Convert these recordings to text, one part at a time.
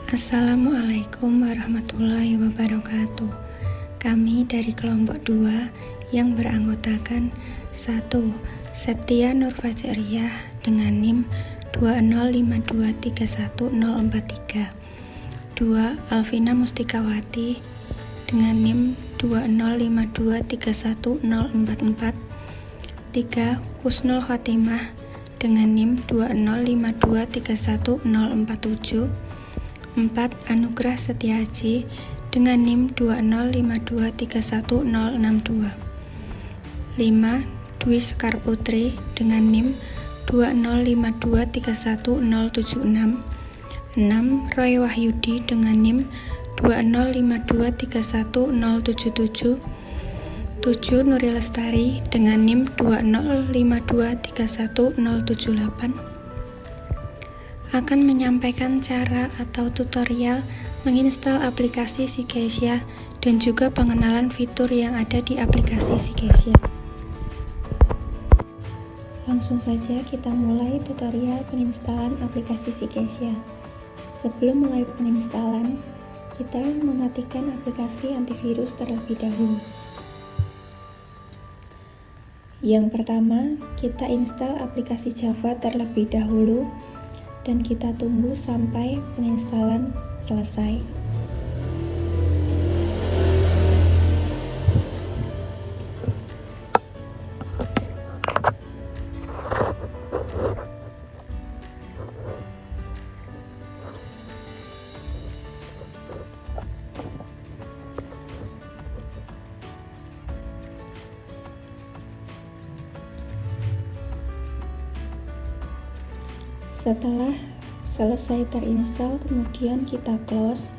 Assalamualaikum warahmatullahi wabarakatuh. Kami dari kelompok 2 yang beranggotakan 1. Septia Nurfajariyah dengan NIM 205231043, 2. Alvina Mustikawati dengan NIM 205231044, 3. Kusnul Khotimah dengan NIM 205231047, 4. Anugrah Setiaji dengan NIM 205231062, 5. Dwi Sekar Putri dengan NIM 205231076, 6. Roy Wahyudi dengan NIM 205231077, 7. Nuri Lestari dengan NIM 205231078 akan menyampaikan cara atau tutorial menginstal aplikasi Sikesia dan juga pengenalan fitur yang ada di aplikasi Sikesia. Langsung saja kita mulai tutorial penginstalan aplikasi Sikesia. Sebelum mulai penginstalan, kita mematikan aplikasi antivirus terlebih dahulu. Yang pertama, kita install aplikasi Java terlebih dahulu dan kita tunggu sampai penginstalan selesai. Setelah selesai terinstall, kemudian kita close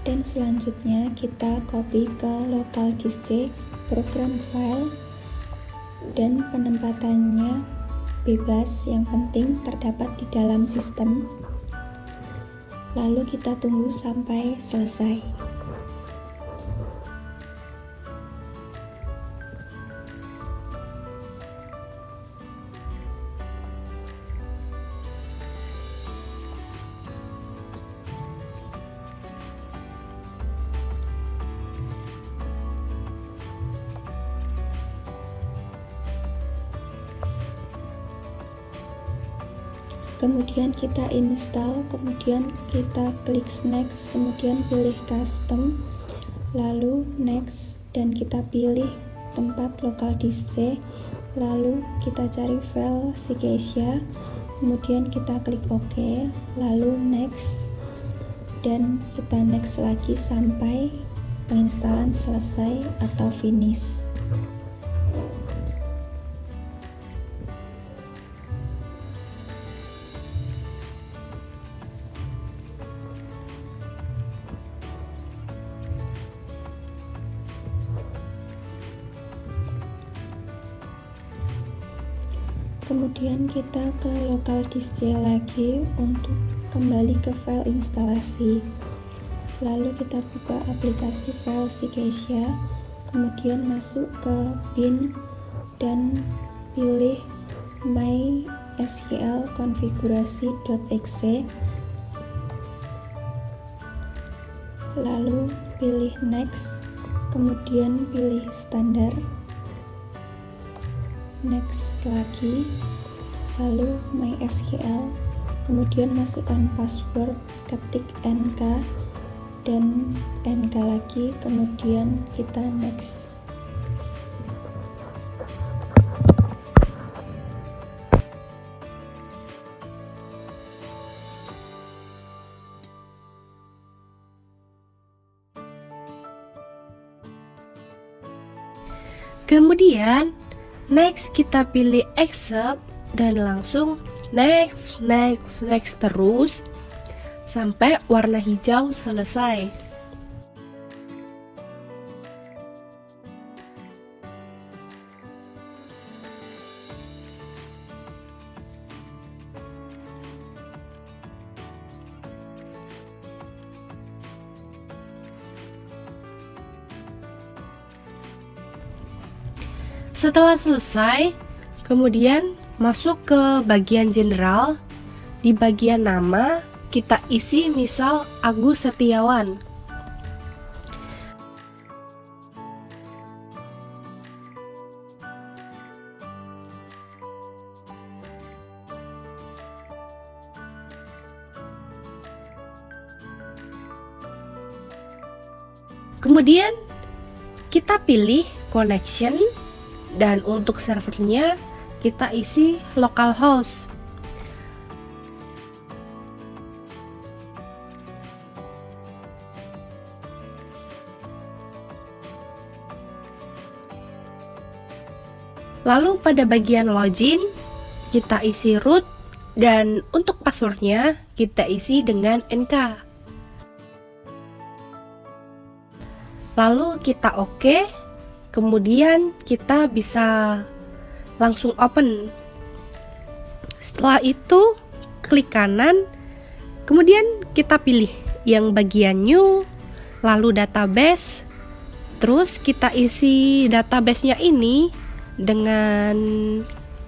dan selanjutnya kita copy ke local disk C program file dan penempatannya bebas, yang penting terdapat di dalam sistem. Lalu kita tunggu sampai selesai. Kemudian kita install, kemudian kita klik next, kemudian pilih custom, lalu next, dan kita pilih tempat local disk C, lalu kita cari file Sikesia, kemudian kita klik OK, lalu next, dan kita next lagi sampai penginstalan selesai atau finish. Kemudian kita ke local disk C lagi untuk kembali ke file instalasi. Lalu kita buka aplikasi file Sikesia, kemudian masuk ke bin dan pilih mysql konfigurasi.exe, lalu pilih next, kemudian pilih standar, next lagi, lalu mysql, kemudian masukkan password, ketik nk dan nk lagi, kemudian kita next. Kemudian next kita pilih accept dan langsung next terus sampai warna hijau selesai. Setelah selesai, kemudian masuk ke bagian general. Di bagian nama, kita isi misal Agus Setiawan. Kemudian kita pilih connection dan untuk servernya kita isi localhost. Lalu pada bagian login kita isi root dan untuk passwordnya kita isi dengan NK. Lalu kita oke, kemudian kita bisa langsung open. Setelah itu klik kanan, kemudian kita pilih yang bagian new, lalu database. Terus kita isi database-nya ini dengan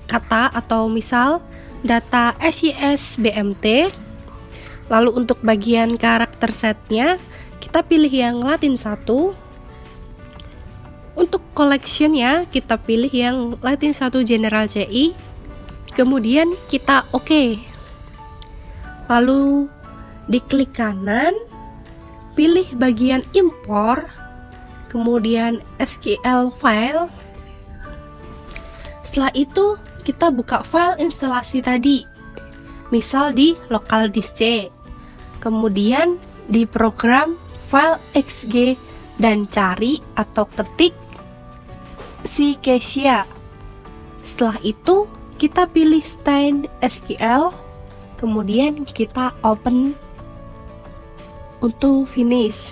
kata atau misal data SIS BMT. Lalu untuk bagian karakter setnya kita pilih yang Latin 1. Untuk collection-nya kita pilih yang Latin 1 General CI. Kemudian kita oke. Lalu diklik kanan, pilih bagian import, kemudian SQL file. Setelah itu kita buka file instalasi tadi, misal di local disk C. Kemudian di program file xg dan cari atau ketik Ccasia. Setelah itu kita pilih stand SQL, kemudian kita open untuk finish.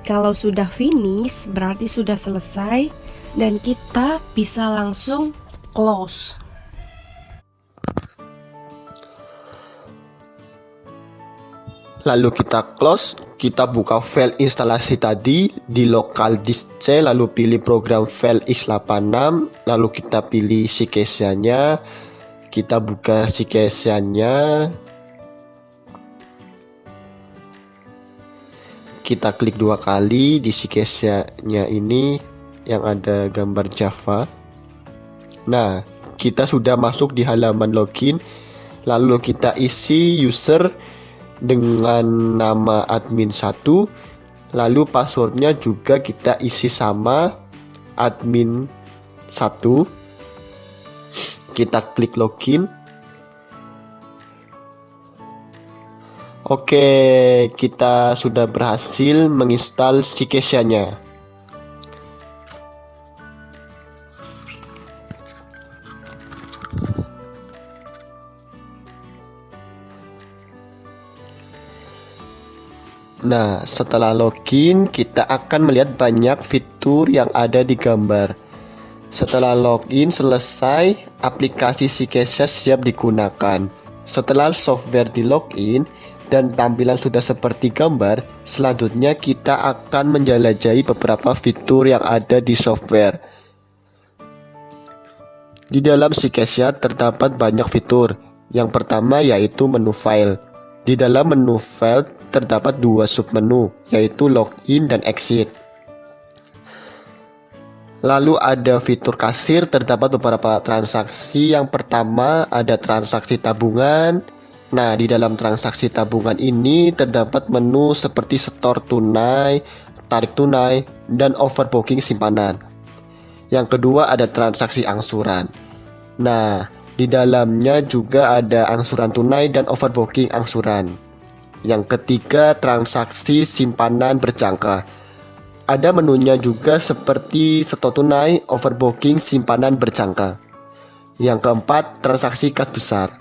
Kalau sudah finish berarti sudah selesai dan kita bisa langsung close. Lalu kita close, kita buka file instalasi tadi di local disk C, lalu pilih program file x86, lalu kita pilih Ccasia-nya, kita buka Ccasia-nya, kita klik 2 kali di Ccasia-nya ini yang ada gambar Java. Nah, kita sudah masuk di halaman login, lalu kita isi user dengan nama admin 1, lalu passwordnya juga kita isi sama admin 1. Kita klik login. Oke, kita sudah berhasil menginstal Ccasia-nya. Nah, setelah login, kita akan melihat banyak fitur yang ada di gambar. Setelah login selesai, aplikasi Ccasia siap digunakan. Setelah software di login dan tampilan sudah seperti gambar, selanjutnya kita akan menjelajahi beberapa fitur yang ada di software. Di dalam Ccasia terdapat banyak fitur. Yang pertama yaitu menu file. Di dalam menu file terdapat 2 submenu, yaitu login dan exit. Lalu ada fitur kasir, terdapat beberapa transaksi. Yang pertama ada transaksi tabungan. Nah, di dalam transaksi tabungan ini terdapat menu seperti store tunai, tarik tunai, dan overbooking simpanan. Yang kedua ada transaksi angsuran. Nah, di dalamnya juga ada angsuran tunai dan overbooking angsuran. Yang ketiga, transaksi simpanan berjangka. Ada menunya juga seperti store tunai, overbooking, simpanan berjangka. Yang keempat, transaksi kas besar.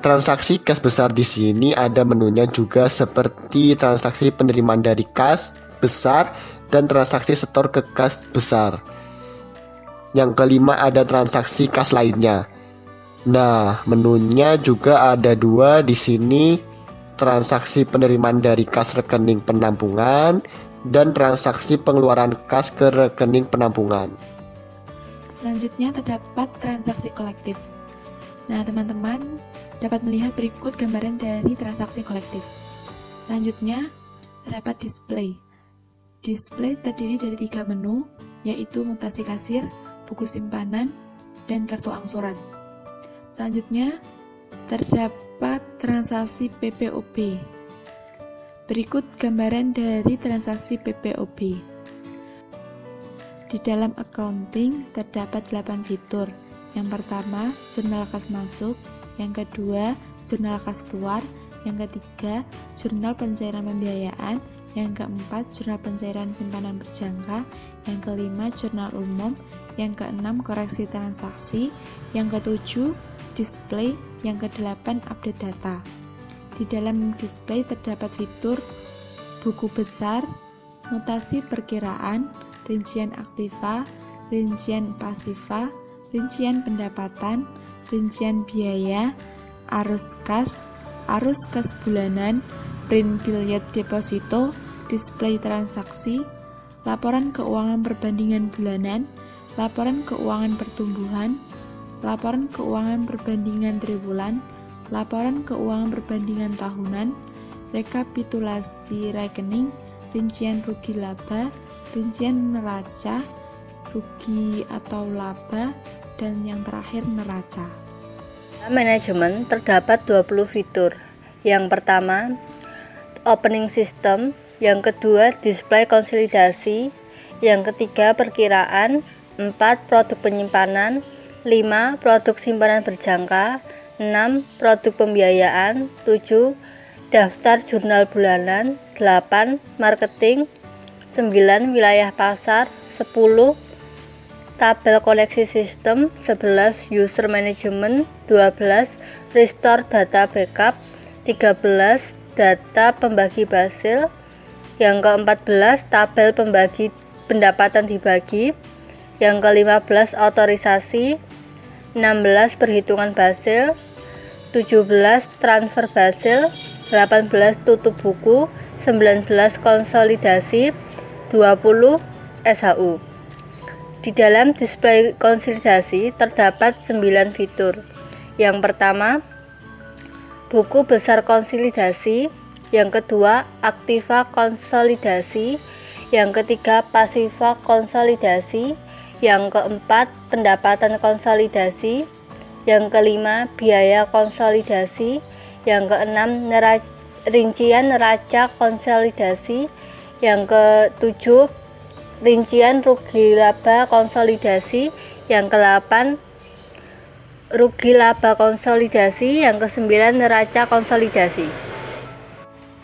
Transaksi kas besar di sini ada menunya juga seperti transaksi penerimaan dari kas besar dan transaksi setor ke kas besar. Yang kelima ada transaksi kas lainnya. Nah, menunya juga ada 2 di sini, transaksi penerimaan dari kas rekening penampungan dan transaksi pengeluaran kas ke rekening penampungan. Selanjutnya terdapat transaksi kolektif. Nah, teman-teman, dapat melihat berikut gambaran dari transaksi kolektif. Selanjutnya, terdapat display. Display terdiri dari 3 menu, yaitu mutasi kasir, buku simpanan, dan kartu angsuran. Selanjutnya, terdapat transaksi PPOB. Berikut gambaran dari transaksi PPOB. Di dalam accounting terdapat 8 fitur. Yang pertama, jurnal kas masuk. Yang kedua, jurnal kas keluar. Yang ketiga, jurnal pencairan pembiayaan. Yang keempat, jurnal pencairan simpanan berjangka. Yang kelima, jurnal umum. Yang keenam, koreksi transaksi. Yang ketujuh, display. Yang kedelapan, update data. Di dalam display terdapat fitur buku besar, mutasi perkiraan, rincian aktiva, rincian pasiva, rincian pendapatan, rincian biaya, arus kas bulanan, print billet deposito, display transaksi, laporan keuangan perbandingan bulanan, laporan keuangan pertumbuhan, laporan keuangan perbandingan triwulan, laporan keuangan perbandingan tahunan, rekapitulasi rekening, rincian rugi laba, rincian neraca, rugi atau laba, dan yang terakhir neraca. Manajemen terdapat 20 fitur. Yang pertama, opening system. Yang kedua, display konsolidasi. Yang ketiga, perkiraan. 4. Produk penyimpanan. 5. Produk simpanan berjangka. 6. Produk pembiayaan. 7. Daftar jurnal bulanan. 8. Marketing. 9. Wilayah pasar. 10. Tabel koneksi sistem. 11. User management. 12. Restore data backup. 13. Data pembagi Basil. Yang ke-14, tabel pembagi pendapatan dibagi. Yang ke-15, otorisasi. 16, perhitungan Basil. 17, transfer Basil. 18, tutup buku. 19, konsolidasi. 20, SHU. Di dalam display konsolidasi terdapat 9 fitur. Yang pertama, buku besar konsolidasi. Yang kedua, aktiva konsolidasi. Yang ketiga, pasiva konsolidasi. Yang keempat, pendapatan konsolidasi. Yang kelima, biaya konsolidasi. Yang keenam, rincian neraca konsolidasi. Yang ketujuh, rincian rugi laba konsolidasi. Yang ke-8, rugi laba konsolidasi. Yang ke-9, neraca konsolidasi.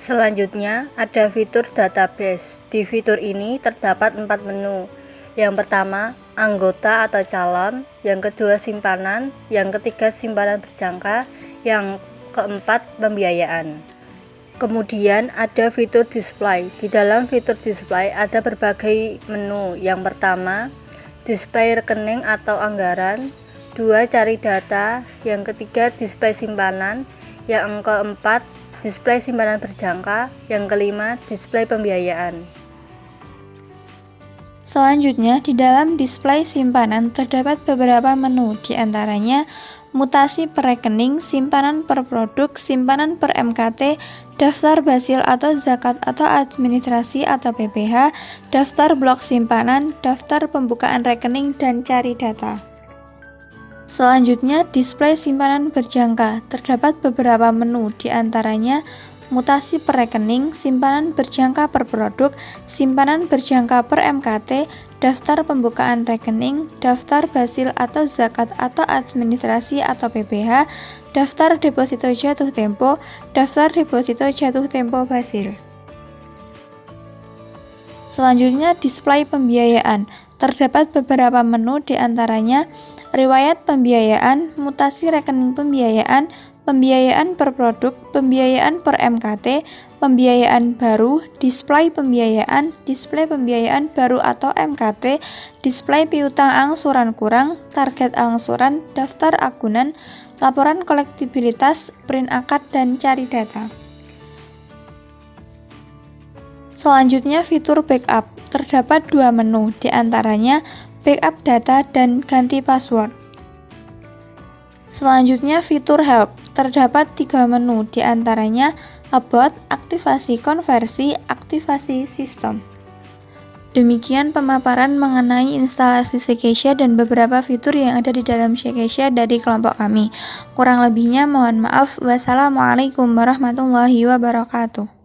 Selanjutnya ada fitur database. Di fitur ini terdapat 4 menu. Yang pertama, anggota atau calon. Yang kedua, simpanan. Yang ketiga, simpanan berjangka. Yang keempat, pembiayaan. Kemudian ada fitur display. Di dalam fitur display ada berbagai menu. Yang pertama, display rekening atau anggaran. 2. Cari data. Yang ketiga, display simpanan. Yang keempat, display simpanan berjangka. Yang kelima, display pembiayaan. Selanjutnya, di dalam display simpanan terdapat beberapa menu, di antaranya mutasi per rekening, simpanan per produk, simpanan per MKT, daftar basil atau zakat atau administrasi atau PPh, daftar blok simpanan, daftar pembukaan rekening, dan cari data. Selanjutnya, display simpanan berjangka. Terdapat beberapa menu, di antaranya mutasi per rekening, simpanan berjangka per produk, simpanan berjangka per MKT, daftar pembukaan rekening, daftar basil atau zakat atau administrasi atau PPh, daftar deposito jatuh tempo, daftar deposito jatuh tempo basil. Selanjutnya, display pembiayaan. Terdapat beberapa menu, di antaranya riwayat pembiayaan, mutasi rekening pembiayaan, pembiayaan per produk, pembiayaan per MKT, pembiayaan baru, display pembiayaan baru atau MKT, display piutang angsuran kurang, target angsuran, daftar agunan, laporan kolektibilitas, print akad, dan cari data. Selanjutnya, fitur backup. Terdapat 2 menu, di antaranya backup data dan ganti password. Selanjutnya, fitur help. terdapat 3 menu, diantaranya About, aktivasi konversi, aktivasi sistem. Demikian pemaparan mengenai instalasi Shakesha dan beberapa fitur yang ada di dalam Shakesha dari kelompok kami. Kurang lebihnya mohon maaf. Wassalamualaikum warahmatullahi wabarakatuh.